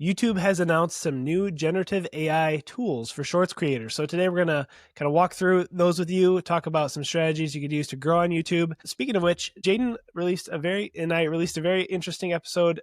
YouTube has announced some new generative AI tools for Shorts creators. So today we're going to kind of walk through those with you, talk about some strategies you could use to grow on YouTube. Speaking of which, Jaeden released a very interesting episode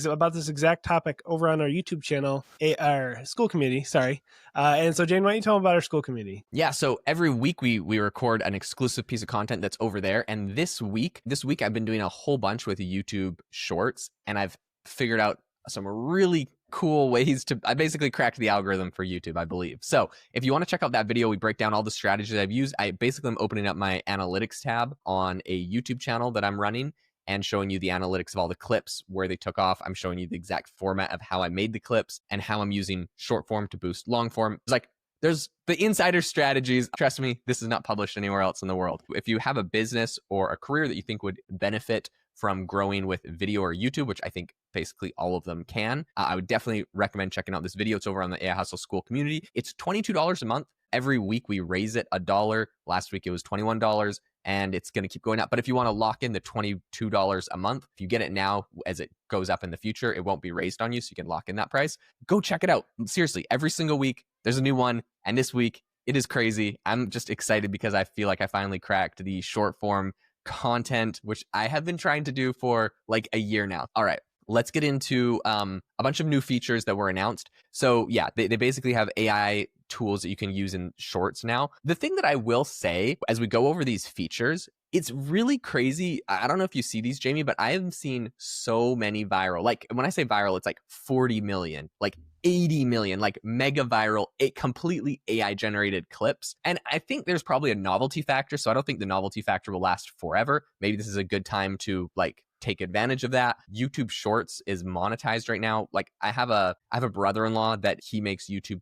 about this exact topic over on our YouTube channel, our school community, sorry. And so Jaeden, why don't you tell them about our school community? Yeah, so every week we record an exclusive piece of content that's over there. And this week I've been doing a whole bunch with YouTube Shorts, and I've figured out some really cool ways I basically cracked the algorithm for YouTube, I believe. So if you want to check out that video, we break down all the strategies I've used. I basically am opening up my analytics tab on a YouTube channel that I'm running and showing you the analytics of all the clips, where they took off. I'm showing you the exact format of how I made the clips and how I'm using short form to boost long form. It's like, there's the insider strategies. Trust me, this is not published anywhere else in the world. If you have a business or a career that you think would benefit from growing with video or YouTube, which I think basically all of them can, I would definitely recommend checking out this video. It's over on the AI Hustle School community. It's $22 a month. Every week we raise it $1. Last week it was $21. And it's going to keep going up. But if you want to lock in the $22 a month, if you get it now, as it goes up in the future, it won't be raised on you, so you can lock in that price. Go check it out. Seriously, every single week, there's a new one. And this week, it is crazy. I'm just excited because I feel like I finally cracked the short form content, which I have been trying to do for like a year now. All right, let's get into a bunch of new features that were announced. So yeah, they basically have AI tools that you can use in Shorts now. The thing that I will say as we go over these features, it's really crazy. I don't know if you see these, Jamie, but I have seen so many viral, like when I say viral, it's like 40 million, like 80 million, like mega viral, completely AI generated clips. And I think there's probably a novelty factor. So I don't think the novelty factor will last forever. Maybe this is a good time to like take advantage of that. YouTube Shorts is monetized right now. Like I have a brother-in-law that he makes YouTube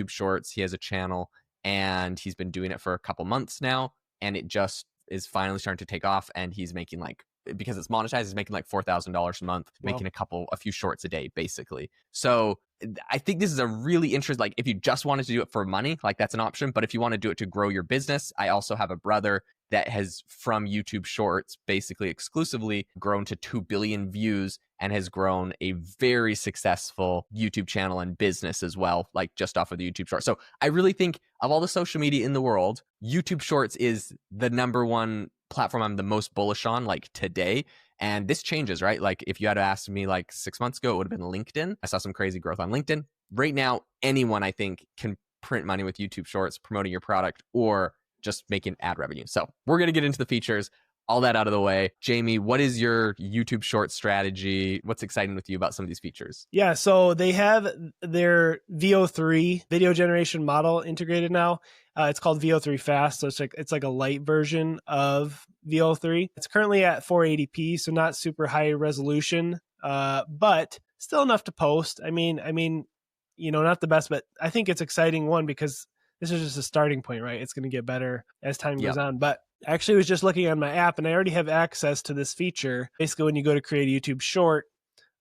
Shorts. He has a channel and he's been doing it for a couple months now, and it just is finally starting to take off. And he's making like, because it's monetized, he's making like $4,000 a month, wow, making a few shorts a day, basically. So I think this is a really interesting, like if you just wanted to do it for money, like that's an option. But if you want to do it to grow your business, I also have a brother that has, from YouTube Shorts, basically exclusively grown to 2 billion views and has grown a very successful YouTube channel and business as well, like just off of the YouTube Shorts. So I really think of all the social media in the world, YouTube Shorts is the #1 platform I'm the most bullish on, like today. And this changes, right? Like if you had asked me like 6 months ago, it would have been LinkedIn. I saw some crazy growth on LinkedIn. Right now, anyone I think can print money with YouTube Shorts, promoting your product or just making ad revenue. So we're going to get into the features, all that out of the way. Jamie, what is your YouTube Short strategy? What's exciting with you about some of these features? Yeah, so they have their VO3 video generation model integrated now. It's called VO3 Fast, so it's like a light version of VO3. It's currently at 480p, so not super high resolution, but still enough to post. I mean, you know, not the best, but I think it's exciting, one, because this is just a starting point, right? It's going to get better as time goes on. But I actually was just looking on my app, and I already have access to this feature. Basically, when you go to create a YouTube short,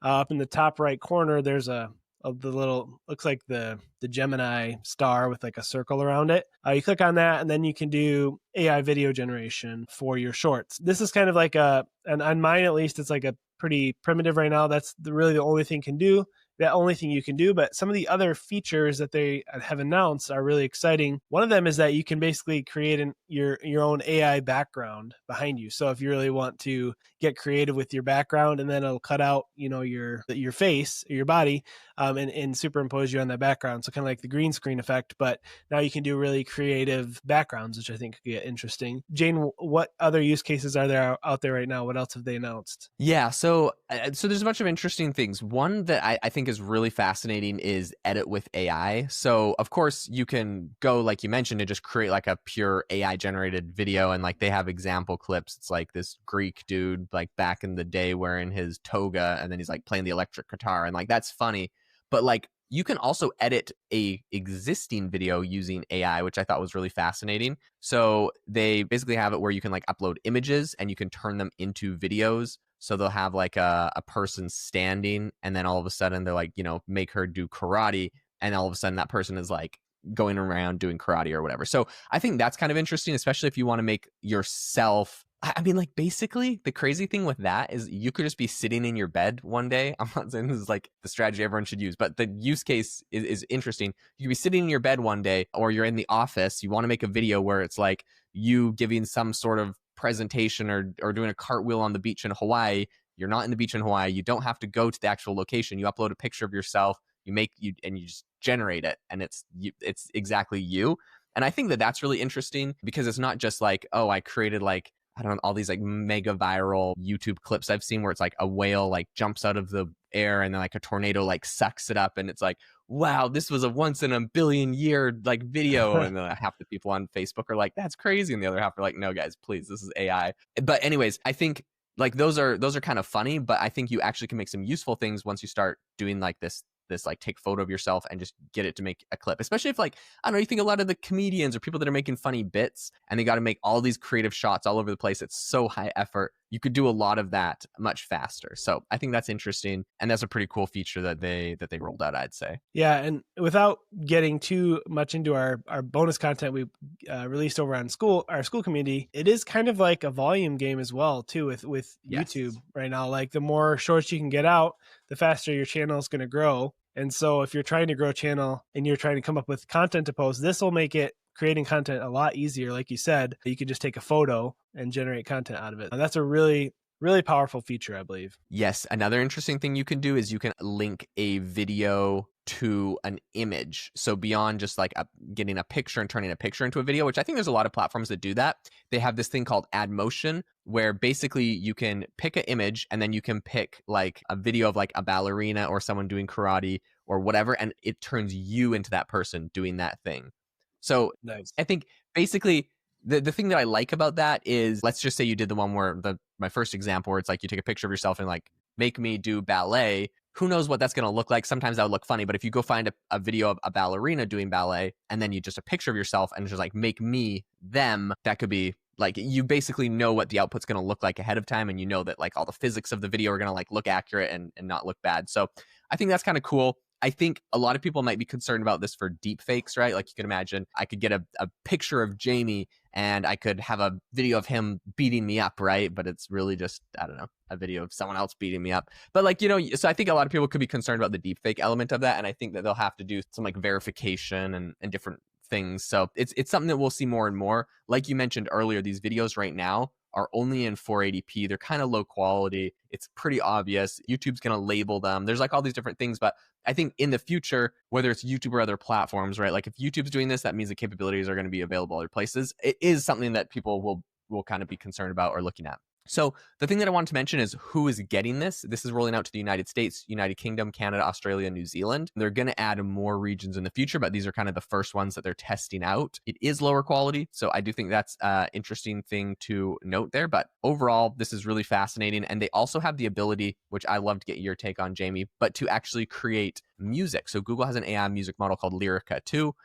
up in the top right corner, there's the little, looks like the Gemini star with like a circle around it. You click on that, and then you can do AI video generation for your shorts. This is kind of like and on mine at least, it's like a pretty primitive right now. That's really the only thing you can do. But some of the other features that they have announced are really exciting. One of them is that you can basically create your own AI background behind you. So if you really want to get creative with your background, and then it'll cut out, you know, your face or your body, and superimpose you on that background. So kind of like the green screen effect, but now you can do really creative backgrounds, which I think could get interesting. Jaeden, what other use cases are there out there right now? What else have they announced? Yeah, so there's a bunch of interesting things. One that I think is really fascinating is edit with AI. So of course you can go, like you mentioned, and just create like a pure AI generated video, and like they have example clips. It's like this Greek dude like back in the day wearing his toga, and then he's like playing the electric guitar, and like that's funny. But like you can also edit a existing video using AI, which I thought was really fascinating. So they basically have it where you can like upload images and you can turn them into videos. So they'll have like a person standing, and then all of a sudden they're like, you know, make her do karate. And all of a sudden that person is like going around doing karate or whatever. So I think that's kind of interesting, especially if you want to make yourself I mean, like, basically, the crazy thing with that is you could just be sitting in your bed one day. I'm not saying this is like the strategy everyone should use, but the use case is interesting. You could be sitting in your bed one day, or you're in the office. You want to make a video where it's like you giving some sort of presentation or doing a cartwheel on the beach in Hawaii. You're not in the beach in Hawaii. You don't have to go to the actual location. You upload a picture of yourself. And you just generate it, and it's exactly you. And I think that that's really interesting because it's not just like, oh, I created like, I don't know, all these like mega viral YouTube clips I've seen where it's like a whale like jumps out of the air and then like a tornado like sucks it up, and it's like, wow, this was a once in a billion year like video. And then half the people on Facebook are like, that's crazy, and the other half are like, no guys, please, this is AI. But anyways, I think like those are kind of funny, but I think you actually can make some useful things once you start doing like this like take photo of yourself and just get it to make a clip. Especially if like, I don't know, you think a lot of the comedians or people that are making funny bits and they got to make all these creative shots all over the place. It's so high effort. You could do a lot of that much faster. So I think that's interesting, and that's a pretty cool feature that they rolled out, I'd say. Yeah, and without getting too much into our bonus content we released over on our school community, it is kind of like a volume game as well too with Yes. YouTube right now. Like the more shorts you can get out, the faster your channel is going to grow. And so if you're trying to grow a channel and you're trying to come up with content to post, this will make it creating content a lot easier. Like you said, you can just take a photo and generate content out of it. And that's a really, really powerful feature, I believe. Yes. Another interesting thing you can do is you can link a video to an image. So beyond just like getting a picture and turning a picture into a video, which I think there's a lot of platforms that do that. They have this thing called Add Motion, where basically you can pick an image and then you can pick like a video of like a ballerina or someone doing karate or whatever, and it turns you into that person doing that thing. So Nice. I think basically the thing that I like about that is, let's just say you did the one where my first example where it's like you take a picture of yourself and like make me do ballet. Who knows what that's going to look like? Sometimes that would look funny, but if you go find a video of a ballerina doing ballet and then you just a picture of yourself and just like make me them, that could be like, you basically know what the output's going to look like ahead of time, and you know that like all the physics of the video are going to like look accurate and not look bad. So I think that's kind of cool. I think a lot of people might be concerned about this for deep fakes, right? Like you can imagine I could get a picture of Jamie and I could have a video of him beating me up, right? But it's really just, I don't know, a video of someone else beating me up. But like, you know, so I think a lot of people could be concerned about the deep fake element of that. And I think that they'll have to do some like verification and different things. So it's something that we'll see more and more. Like you mentioned earlier, these videos right now are only in 480p. They're kind of low quality. It's pretty obvious. YouTube's going to label them. There's like all these different things, but I think in the future, whether it's YouTube or other platforms, right? Like if YouTube's doing this, that means the capabilities are going to be available other places. It is something that people will kind of be concerned about or looking at. So the thing that I wanted to mention is who is getting this. This is rolling out to the United States, United Kingdom, Canada, Australia, New Zealand. They're going to add more regions in the future, but these are kind of the first ones that they're testing out. It is lower quality, so I do think that's an interesting thing to note there. But overall, this is really fascinating. And they also have the ability, which I love to get your take on, Jamie, but to actually create music. So Google has an AI music model called Lyrica 2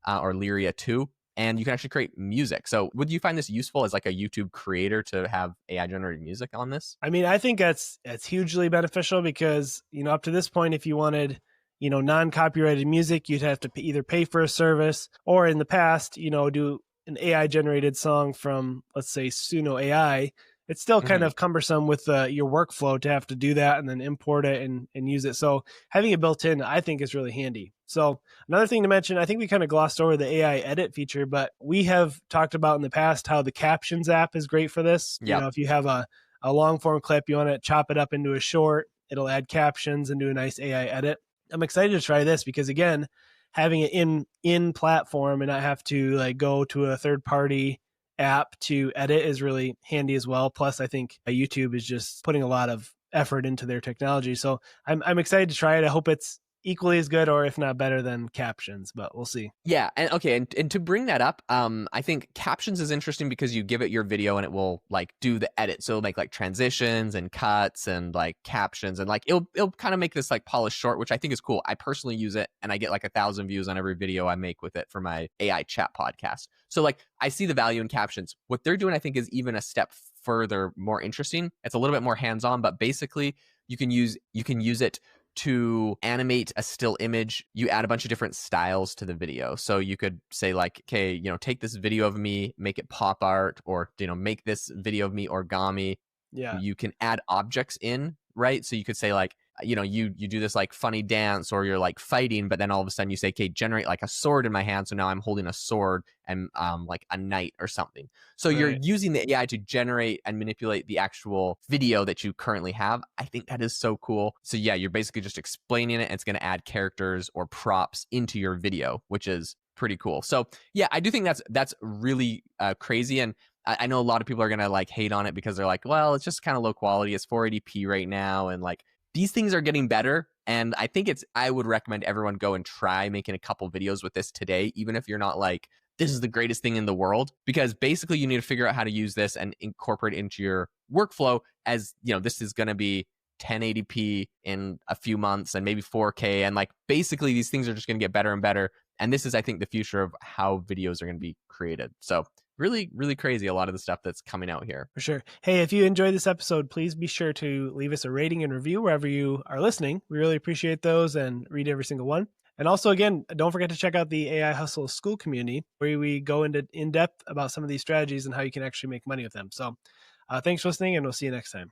or Lyria 2. And you can actually create music. So would you find this useful as like a YouTube creator to have AI generated music on this? I mean, I think that's hugely beneficial because, you know, up to this point, if you wanted, you know, non-copyrighted music, you'd have to either pay for a service or in the past, you know, do an AI generated song from, let's say, Suno AI. It's still kind of cumbersome with your workflow to have to do that and then import it and use it. So having it built in, I think, is really handy. So another thing to mention, I think we kind of glossed over the AI edit feature, but we have talked about in the past how the Captions app is great for this. Yep. You know, if you have a long form clip, you want to chop it up into a short, it'll add captions and do a nice AI edit. I'm excited to try this because, again, having it in platform and not have to like go to a third party app to edit is really handy as well. Plus, I think YouTube is just putting a lot of effort into their technology. So I'm excited to try it. I hope it's equally as good or if not better than Captions, but we'll see. Yeah. And okay. And to bring that up, I think Captions is interesting because you give it your video and it will like do the edit. So it'll make like transitions and cuts and like captions and like it'll kind of make this like polished short, which I think is cool. I personally use it and I get like 1,000 views on every video I make with it for my AI chat podcast. So like I see the value in Captions. What they're doing, I think, is even a step further more interesting. It's a little bit more hands-on, but basically you can use it to animate a still image, you add a bunch of different styles to the video. So you could say like, okay, take this video of me, make it pop art, or, make this video of me origami. Yeah. You can add objects in, right? So you could say like, you do this like funny dance, or you're like fighting, but then all of a sudden you say, okay, generate like a sword in my hand. So now I'm holding a sword and like a knight or something. So you're using the AI to generate and manipulate the actual video that you currently have. I think that is so cool. So yeah, you're basically just explaining it, and it's going to add characters or props into your video, which is pretty cool. So yeah, I do think that's really crazy. And I know a lot of people are going to like hate on it because they're like, well, it's just kind of low quality. It's 480p right now. And like, these things are getting better. And I think I would recommend everyone go and try making a couple videos with this today, even if you're not like, this is the greatest thing in the world, because basically you need to figure out how to use this and incorporate it into your workflow, as this is going to be 1080p in a few months and maybe 4K. And like, basically these things are just going to get better and better. And this is, I think, the future of how videos are going to be created. So really, really crazy, a lot of the stuff that's coming out here. For sure. Hey, if you enjoyed this episode, please be sure to leave us a rating and review wherever you are listening. We really appreciate those and read every single one. And also, again, don't forget to check out the AI Hustle School community, where we go into in depth about some of these strategies and how you can actually make money with them. So thanks for listening, and we'll see you next time.